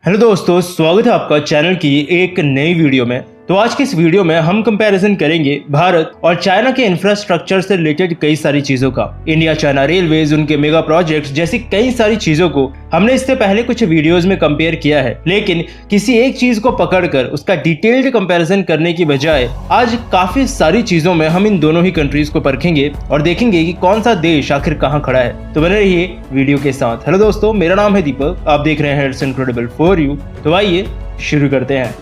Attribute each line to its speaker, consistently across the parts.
Speaker 1: Hello दोस्तों, स्वागत है आपका चैनल की एक नई वीडियो में। तो आज की इस वीडियो में हम कंपैरिजन करेंगे भारत और चाइना के इंफ्रास्ट्रक्चर से रिलेटेड कई सारी चीजों का। इंडिया चाइना रेलवेज, उनके मेगा प्रोजेक्ट्स जैसी कई सारी चीजों को हमने इससे पहले कुछ वीडियोस में कंपेयर किया है, लेकिन किसी एक चीज को पकड़कर उसका डिटेल्ड कंपैरिजन करने की बजाय आज काफी सारी चीजों में हम इन दोनों ही कंट्रीज को परखेंगे और देखेंगे कि कौन सा देश आखिर कहाँ खड़ा है। तो बने रहिए वीडियो के साथ। हेलो दोस्तों, मेरा नाम है दीपक, आप देख रहे हैं इट्स इनक्रेडिबल फॉर यू। तो आइए शुरू करते हैं।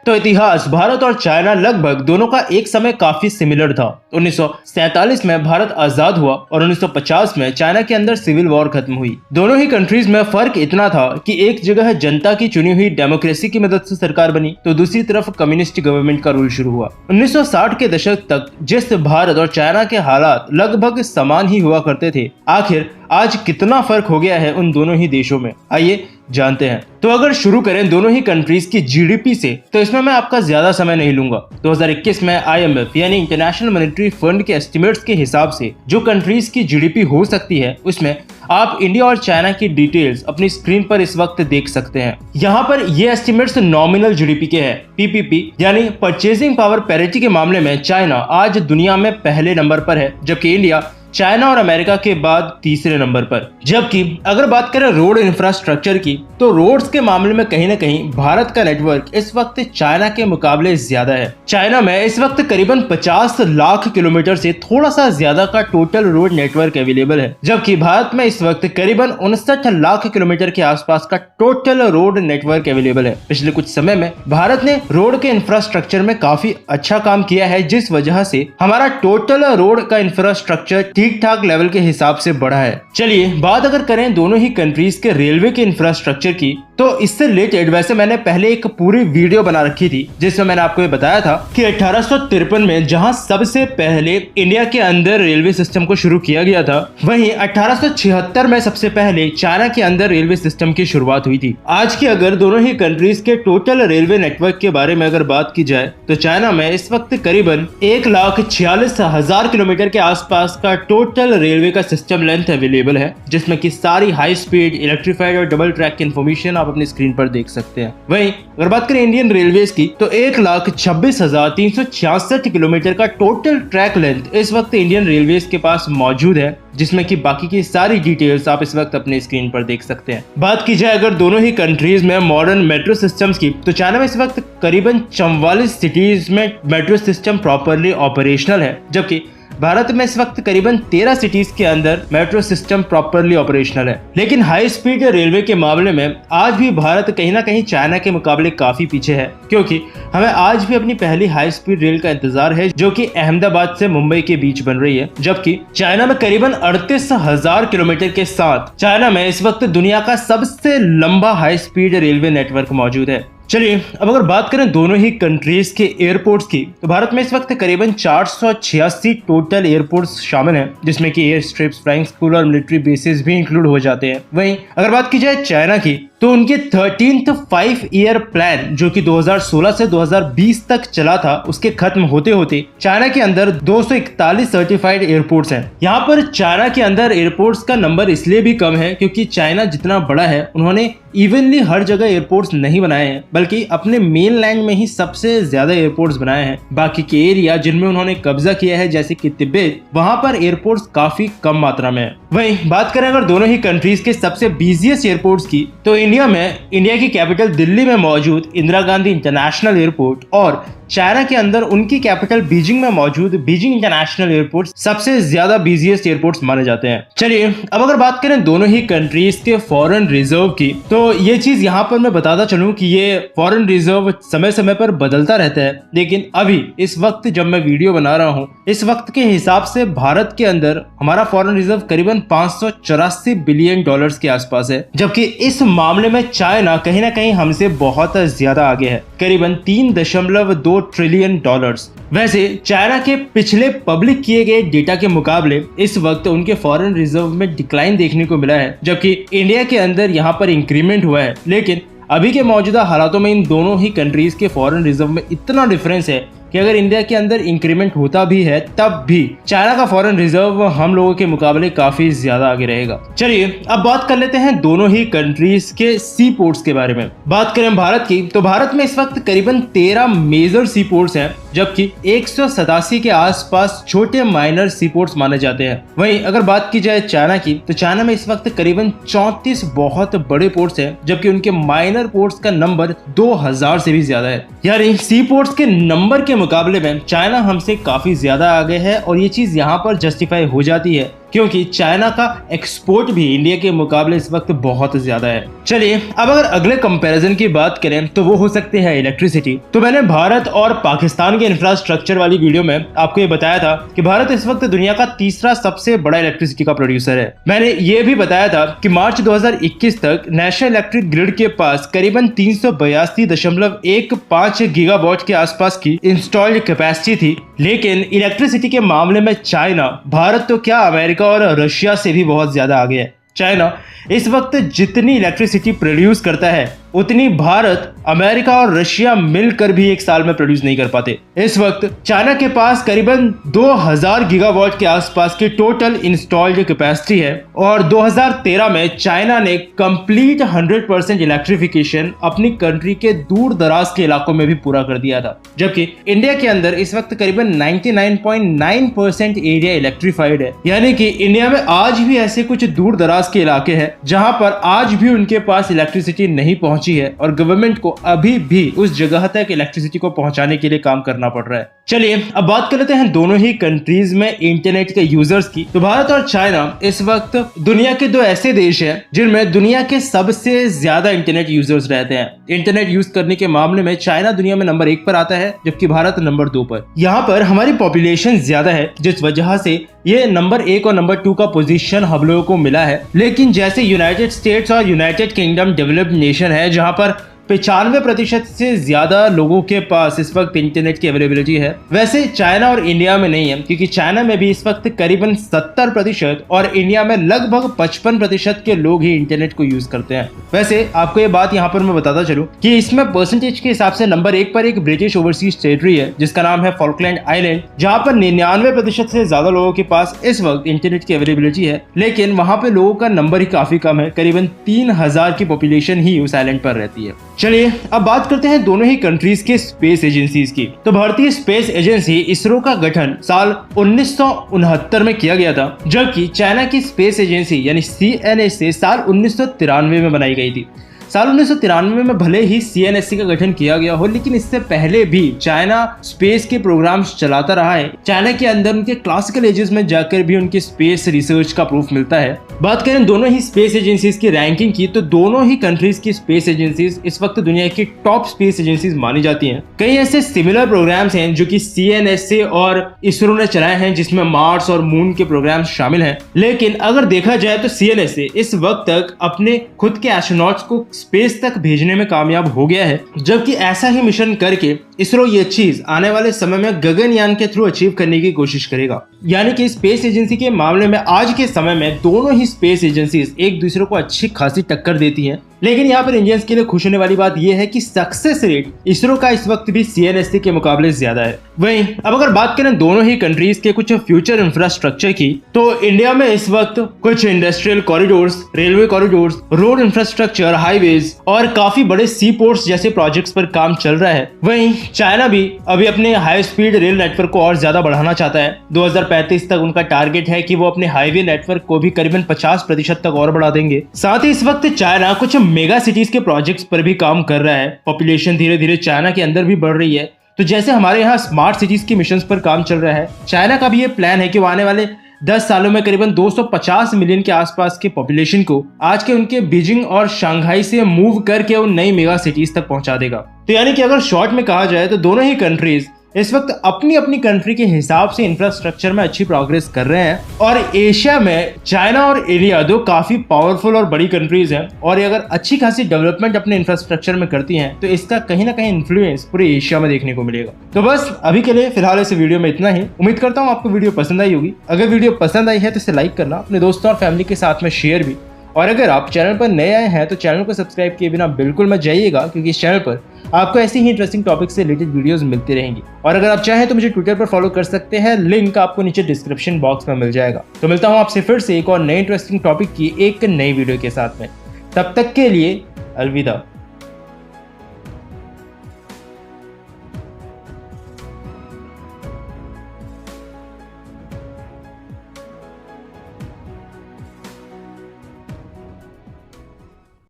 Speaker 1: तो इतिहास, भारत और चाइना लगभग दोनों का एक समय काफी सिमिलर था। 1947 में भारत आजाद हुआ और 1950 में चाइना के अंदर सिविल वॉर खत्म हुई। दोनों ही कंट्रीज में फर्क इतना था कि एक जगह जनता की चुनी हुई डेमोक्रेसी की मदद से सरकार बनी, तो दूसरी तरफ कम्युनिस्ट गवर्नमेंट का रूल शुरू हुआ। 1960 के दशक तक जिस भारत और चाइना के हालात लगभग समान ही हुआ करते थे, आखिर आज कितना फर्क हो गया है उन दोनों ही देशों में, आइए जानते हैं। तो अगर शुरू करें दोनों ही कंट्रीज की जीडीपी से, तो इसमें मैं आपका ज्यादा समय नहीं लूंगा। 2021 में आईएमएफ यानी इंटरनेशनल मॉनेटरी फंड के एस्टिमेट्स के हिसाब से जो कंट्रीज की जीडीपी हो सकती है, उसमें आप इंडिया और चाइना की डिटेल्स अपनी स्क्रीन पर इस वक्त देख सकते हैं। यहाँ पर ये एस्टिमेट्स नॉमिनल जीडीपी के हैं। पीपीपी यानी परचेजिंग पावर पैरिटी के मामले में चाइना आज दुनिया में पहले नंबर पर है, जबकि इंडिया चाइना और अमेरिका के बाद तीसरे नंबर पर। जबकि अगर बात करें रोड इंफ्रास्ट्रक्चर की, तो रोड्स के मामले में कहीं न कहीं भारत का नेटवर्क इस वक्त चाइना के मुकाबले ज्यादा है। चाइना में इस वक्त करीबन 50 लाख किलोमीटर से थोड़ा सा ज्यादा का टोटल रोड नेटवर्क अवेलेबल है, जबकि भारत में इस वक्त करीबन 59 लाख किलोमीटर के आसपास का टोटल रोड नेटवर्क अवेलेबल है। पिछले कुछ समय में भारत ने रोड के इंफ्रास्ट्रक्चर में काफी अच्छा काम किया है, जिस वजह से हमारा टोटल रोड का इंफ्रास्ट्रक्चर ठीक ठाक लेवल के हिसाब से बढ़ा है। चलिए बात अगर करें दोनों ही कंट्रीज के रेलवे के इंफ्रास्ट्रक्चर की, तो इससे रिलेटेड वैसे मैंने पहले एक पूरी वीडियो बना रखी थी, जिसमें मैंने आपको ये बताया था कि 1853 में जहां सबसे पहले इंडिया के अंदर रेलवे सिस्टम को शुरू किया गया था, वहीं 1876 में सबसे पहले चाइना के अंदर रेलवे सिस्टम की शुरुआत हुई थी। आज की अगर दोनों ही कंट्रीज के टोटल रेलवे नेटवर्क के बारे में अगर बात की जाए, तो चाइना में इस वक्त करीबन 1,46,000 किलोमीटर के आसपास का टोटल रेलवे का सिस्टम लेंथ अवेलेबल है, जिसमें की सारी हाई स्पीड, इलेक्ट्रिफाइड और डबल ट्रैक की इन्फॉर्मेशन आप अपनी स्क्रीन पर देख सकते हैं। वहीं अगर बात करें इंडियन रेलवेज की, तो 1,26,366 किलोमीटर का टोटल ट्रैक लेंथ इस वक्त इंडियन रेलवेज के पास मौजूद है, जिसमें कि बाकी की सारी डिटेल्स आप इस वक्त अपने स्क्रीन पर देख सकते हैं। बात की जाए अगर दोनों ही कंट्रीज में मॉडर्न मेट्रो सिस्टम्स की, तो चाइना में इस वक्त करीबन 44 सिटीज में मेट्रो सिस्टम प्रॉपरली ऑपरेशनल है, जबकि भारत में इस वक्त करीबन 13 सिटीज के अंदर मेट्रो सिस्टम प्रॉपरली ऑपरेशनल है। लेकिन हाई स्पीड रेलवे के मामले में आज भी भारत कहीं ना कहीं चाइना के मुकाबले काफी पीछे है, क्योंकि हमें आज भी अपनी पहली हाई स्पीड रेल का इंतजार है, जो कि अहमदाबाद से मुंबई के बीच बन रही है। जबकि चाइना में करीबन 38,000 किलोमीटर के साथ चाइना में इस वक्त दुनिया का सबसे लंबा हाई स्पीड रेलवे नेटवर्क मौजूद है। चलिए अब अगर बात करें दोनों ही कंट्रीज के एयरपोर्ट्स की, तो भारत में इस वक्त करीबन 486 टोटल एयरपोर्ट्स शामिल हैं, जिसमें कि एयर स्ट्रिप्स, फ्लाइंग स्कूल और मिलिट्री बेसिस भी इंक्लूड हो जाते हैं। वहीं अगर बात की जाए चाइना की, तो उनके 13th 5 ईयर प्लान जो कि 2016 से 2020 तक चला था, उसके खत्म होते होते चाइना के अंदर 241 सर्टिफाइड एयरपोर्ट्स हैं। यहाँ पर चाइना के अंदर एयरपोर्ट्स का नंबर इसलिए भी कम है क्योंकि चाइना जितना बड़ा है, उन्होंने इवनली हर जगह एयरपोर्ट्स नहीं बनाए हैं, बल्कि अपने मेन लैंड में ही सबसे ज्यादा एयरपोर्ट्स बनाए हैं। बाकी के एरिया जिनमें उन्होंने कब्जा किया है, जैसे कि तिब्बत, वहां पर एयरपोर्ट्स काफी कम मात्रा में है। वहीं बात करें अगर दोनों ही कंट्रीज के सबसे बिजिएस्ट एयरपोर्ट्स की, तो इंडिया की कैपिटल दिल्ली में मौजूद इंदिरा गांधी इंटरनेशनल एयरपोर्ट और चाइना के अंदर उनकी कैपिटल बीजिंग में मौजूद बीजिंग इंटरनेशनल एयरपोर्ट सबसे ज्यादा बिजिएस्ट एयरपोर्ट्स माने जाते हैं। चलिए अब अगर बात करें दोनों ही कंट्रीज के फॉरेन रिजर्व की, तो ये चीज यहाँ पर मैं बताता चलूं कि ये फॉरेन रिजर्व समय समय पर बदलता रहता है, लेकिन अभी इस वक्त जब मैं वीडियो बना रहा हूँ, इस वक्त के हिसाब से भारत के अंदर हमारा फॉरेन रिजर्व करीबन 584 बिलियन डॉलर्स के आसपास है, जबकि इस मामले में चाइना कहीं ना कहीं हमसे बहुत ज्यादा आगे है, करीबन 3.2 ट्रिलियन डॉलर्स। वैसे चाइना के पिछले पब्लिक किए गए डेटा के मुकाबले इस वक्त उनके फॉरेन रिजर्व में डिक्लाइन देखने को मिला है, जबकि इंडिया के अंदर यहाँ पर इंक्रीमेंट हुआ है। लेकिन अभी के मौजूदा हालातों में इन दोनों ही कंट्रीज के फॉरेन रिजर्व में इतना डिफरेंस है कि अगर इंडिया के अंदर इंक्रीमेंट होता भी है तब भी चाइना का फॉरेन रिजर्व हम लोगों के मुकाबले काफी ज्यादा आगे रहेगा। चलिए अब बात कर लेते हैं दोनों ही कंट्रीज के सी पोर्ट्स के बारे में। बात करें भारत की, तो भारत में इस वक्त करीबन 13 मेजर सी पोर्ट्स हैं, जबकि 187 के आसपास छोटे माइनर सी पोर्ट्स माने जाते हैं। वहीं अगर बात की जाए चाइना की, तो चाइना में इस वक्त करीबन 34 बहुत बड़े पोर्ट्स हैं, जबकि उनके माइनर पोर्ट्स का नंबर 2000 से भी ज्यादा है। यानी सी पोर्ट्स के नंबर के मुकाबले में चाइना हमसे काफी ज्यादा आगे है और ये चीज यहाँ पर जस्टिफाई हो जाती है क्योंकि चाइना का एक्सपोर्ट भी इंडिया के मुकाबले इस वक्त बहुत ज्यादा है। चलिए अब अगर अगले कंपैरिजन की बात करें तो वो हो सकते हैं इलेक्ट्रिसिटी। तो मैंने भारत और पाकिस्तान के इंफ्रास्ट्रक्चर वाली वीडियो में आपको ये बताया था कि भारत इस वक्त दुनिया का तीसरा सबसे बड़ा इलेक्ट्रिसिटी का प्रोड्यूसर है। मैंने ये भी बताया था कि मार्च 2021 तक नेशनल इलेक्ट्रिक ग्रिड के पास करीबन 382.15 गीगावाट के आसपास की इंस्टॉल्ड कैपेसिटी थी, लेकिन इलेक्ट्रिसिटी के मामले में चाइना, भारत तो क्या अमेरिका और रशिया से भी बहुत ज्यादा आगे है। चाइना इस वक्त जितनी इलेक्ट्रिसिटी प्रोड्यूस करता है उतनी भारत, अमेरिका और रशिया मिलकर भी एक साल में प्रोड्यूस नहीं कर पाते। इस वक्त चाइना के पास करीबन 2000 गीगावाट के आसपास की टोटल इंस्टॉल्ड कैपेसिटी है और 2013 में चाइना ने कंप्लीट 100% इलेक्ट्रिफिकेशन अपनी कंट्री के दूर दराज के इलाकों में भी पूरा कर दिया था, जबकि इंडिया के अंदर इस वक्त करीबन 99.9% एरिया इलेक्ट्रीफाइड है। यानी कि इंडिया में आज भी ऐसे कुछ दूर दराज के इलाके हैं जहां पर आज भी उनके पास इलेक्ट्रिसिटी नहीं पहुंची है और गवर्नमेंट को अभी भी उस जगह तक इलेक्ट्रिसिटी को पहुंचाने के लिए काम करना पड़ रहा है। चलिए अब बात कर लेते हैं दोनों ही कंट्रीज में इंटरनेट के यूजर्स की। तो भारत और चाइना इस वक्त दुनिया के दो ऐसे देश हैं जिनमें दुनिया के सबसे ज्यादा इंटरनेट यूजर्स रहते हैं। इंटरनेट यूज करने के मामले में चाइना दुनिया में नंबर 1 पर आता है, जबकि भारत नंबर 2 पर। यहाँ पर हमारी पॉपुलेशन ज्यादा है, जिस वजह से ये नंबर 1 और नंबर 2 का पोजीशन हम लोगों को मिला है। लेकिन जैसे यूनाइटेड स्टेट्स और यूनाइटेड किंगडम डेवलप्ड नेशन है जहां पर 95% से ज्यादा लोगों के पास इस वक्त इंटरनेट की अवेलेबिलिटी है, वैसे चाइना और इंडिया में नहीं है, क्योंकि चाइना में भी इस वक्त करीबन 70% और इंडिया में लगभग 55% के लोग ही इंटरनेट को यूज करते हैं। वैसे आपको ये बात यहाँ पर मैं बताता चलूं कि इसमें परसेंटेज के हिसाब से नंबर 1 पर एक ब्रिटिश ओवरसीज टेरिटरी है जिसका नाम है फॉल्कलैंड आइलैंड, जहाँ पर 99% से ज्यादा लोगों के पास इस वक्त इंटरनेट की अवेलेबिलिटी है, लेकिन वहाँ पे लोगों का नंबर ही काफी कम है, करीबन 3000 की पॉपुलेशन ही उस आइलैंड पर रहती है। चलिए अब बात करते हैं दोनों ही कंट्रीज के स्पेस एजेंसीज की। तो भारतीय स्पेस एजेंसी इसरो का गठन साल 1969 में किया गया था, जबकि चाइना की स्पेस एजेंसी यानी CNSA साल 1993 में बनाई गई थी। साल 1993 में भले ही CNSA का गठन किया गया हो, लेकिन इससे पहले भी चाइना स्पेस के प्रोग्राम्स चलाता रहा है। चाइना के अंदर उनके क्लासिकल एजेस में जाकर भी उनके स्पेस रिसर्च का प्रूफ मिलता है। बात करें दोनों ही स्पेस एजेंसीज की रैंकिंग की, तो दोनों ही कंट्रीज की स्पेस एजेंसीज इस वक्त दुनिया की टॉप स्पेस एजेंसीज मानी जाती हैं। कई ऐसे सिमिलर प्रोग्राम्स हैं जो कि CNSA और इसरो ने चलाए हैं, जिसमें मार्स और मून के प्रोग्राम्स शामिल हैं। लेकिन अगर देखा जाए तो CNSA इस वक्त तक अपने खुद के एस्ट्रोनॉट्स को स्पेस तक भेजने में कामयाब हो गया है, जबकि ऐसा ही मिशन करके इसरो ये चीज आने वाले समय में गगनयान के थ्रू अचीव करने की कोशिश करेगा। यानी कि स्पेस एजेंसी के मामले में आज के समय में दोनों ही स्पेस एजेंसीज एक दूसरे को अच्छी खासी टक्कर देती हैं। लेकिन यहाँ पर इंडियंस के लिए खुश होने वाली बात यह है कि सक्सेस रेट इसरो का इस वक्त भी CNSA के मुकाबले ज्यादा है। वहीं अब अगर बात करें दोनों ही कंट्रीज के कुछ फ्यूचर इंफ्रास्ट्रक्चर की, तो इंडिया में इस वक्त कुछ industrial corridors, railway corridors, road infrastructure, highways और काफी बड़े सी पोर्ट्स जैसे प्रोजेक्ट्स पर काम चल रहा है। वहीं चाइना भी अभी अपने हाई स्पीड रेल नेटवर्क को और ज्यादा बढ़ाना चाहता है। 2035 तक उनका टारगेट है कि वो अपने हाईवे नेटवर्क को भी करीबन 50% तक और बढ़ा देंगे। साथ ही इस वक्त चाइना कुछ मेगा सिटीज के प्रोजेक्ट्स पर भी काम कर रहा है। पॉपुलेशन धीरे धीरे चाइना के अंदर भी बढ़ रही है, तो जैसे हमारे यहाँ स्मार्ट सिटीज के मिशन पर काम चल रहा है, चाइना का भी ये प्लान है कि वो आने वाले 10 सालों में करीबन 250 मिलियन के आसपास के पॉपुलेशन को आज के उनके बीजिंग और शंघाई से मूव करके उन नई मेगा सिटीज तक पहुंचा देगा। तो यानी कि अगर शॉर्ट में कहा जाए तो दोनों ही कंट्रीज इस वक्त अपनी अपनी कंट्री के हिसाब से इंफ्रास्ट्रक्चर में अच्छी प्रोग्रेस कर रहे हैं। और एशिया में चाइना और इंडिया दो काफी पावरफुल और बड़ी कंट्रीज हैं, और ये अगर अच्छी खासी डेवलपमेंट अपने इंफ्रास्ट्रक्चर में करती हैं तो इसका कहीं ना कहीं इन्फ्लुएंस पूरे एशिया में देखने को मिलेगा। तो बस अभी के लिए फिलहाल इस वीडियो में इतना ही। उम्मीद करता हूँ आपको वीडियो पसंद आई होगी। अगर वीडियो पसंद आई है तो इसे लाइक करना, अपने दोस्तों और फैमिली के साथ में शेयर भी, और अगर आप चैनल पर नए आए हैं तो चैनल को सब्सक्राइब किए बिना बिल्कुल मत जाइएगा, क्योंकि इस चैनल पर आपको ऐसी ही इंटरेस्टिंग टॉपिक से रिलेटेड वीडियोस मिलती रहेंगी। और अगर आप चाहें तो मुझे ट्विटर पर फॉलो कर सकते हैं, लिंक आपको नीचे डिस्क्रिप्शन बॉक्स में मिल जाएगा। तो मिलता हूं आपसे फिर से एक और नए इंटरेस्टिंग टॉपिक की एक नई वीडियो के साथ में। तब तक के लिए अलविदा।